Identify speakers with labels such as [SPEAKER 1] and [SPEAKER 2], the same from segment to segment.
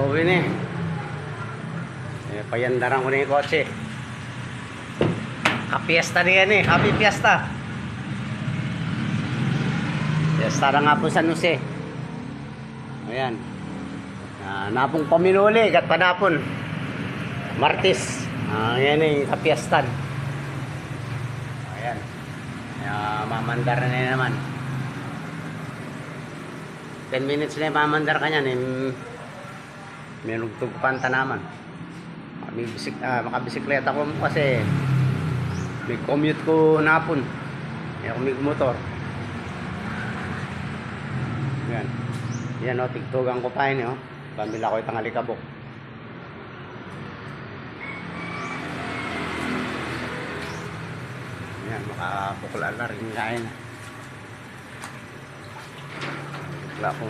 [SPEAKER 1] Pauwi na eh. Payandaran ko na yung kotse. Kapiesta na yan eh. Happy Fiesta. Fiesta na nga po San Jose. Ayan. Napong paminuli. Kat panapon. Martis. Ayan eh. Kapiestan. Ayan. Mamandar na naman. 10 minutes na yung mamandar ka niyan. May nagtugpanta naman. Makabisikleta ko kasi may commute ko napon. May commute motor. Yan. Yan o, tigtugan ko pa yun o. Pamila ko itang alikabok. Yan, makapukla na rin kain. Bukla ko.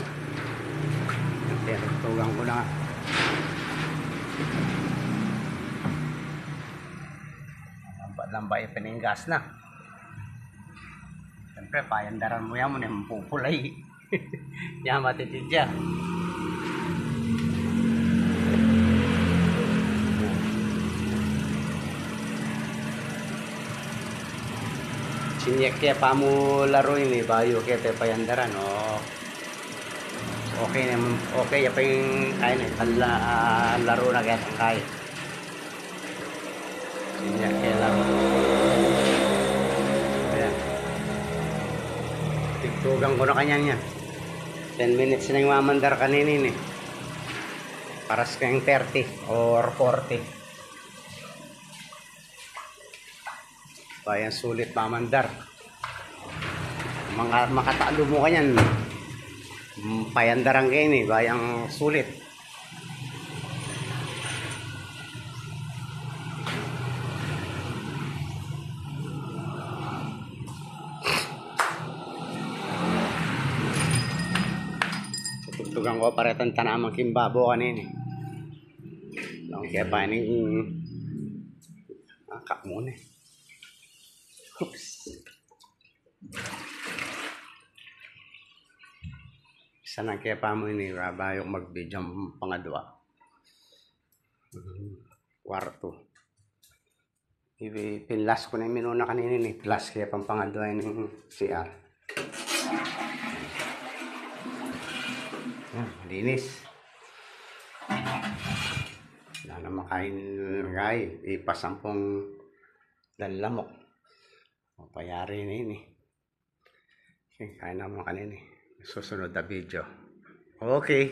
[SPEAKER 1] Yan, tigtugan ko na. Lambay pininggas na. Siyempre, payandaran mo yan mo na mapupulay. Yan, matitid siya. Sinyak kaya pa mo laro yun eh. Bayo kaya tayo payandaran. Oh. Okay naman. Okay, yan pa yung kain eh. Laro na kaya ang kain. Sinyak kaya laro. Ayan. Tigtugang ko na kanya niya. 10 minutes na yung mamandar kaninin eh. Paras kayong 30 or 40. Bayan sulit mamandar. Makatalo mo kanyan. Payandaran kayo eh. Bayang sulit. Tugtugan ko paretan tanamang kimbabo kanin eh. Lang kaya pa yung akak muna eh. Oops. Isa na kaya pa mo ini babayok mag-video pangadwa. Kwarto. Pinlas ko na yung minuna kanina ni plus kaya pang pangadwa yung CR. Linis. Wala na makain gay. Ipasampung lalamok. Mapayari na yun eh. Okay, kain naman kanina eh. Susunod na video. Okay.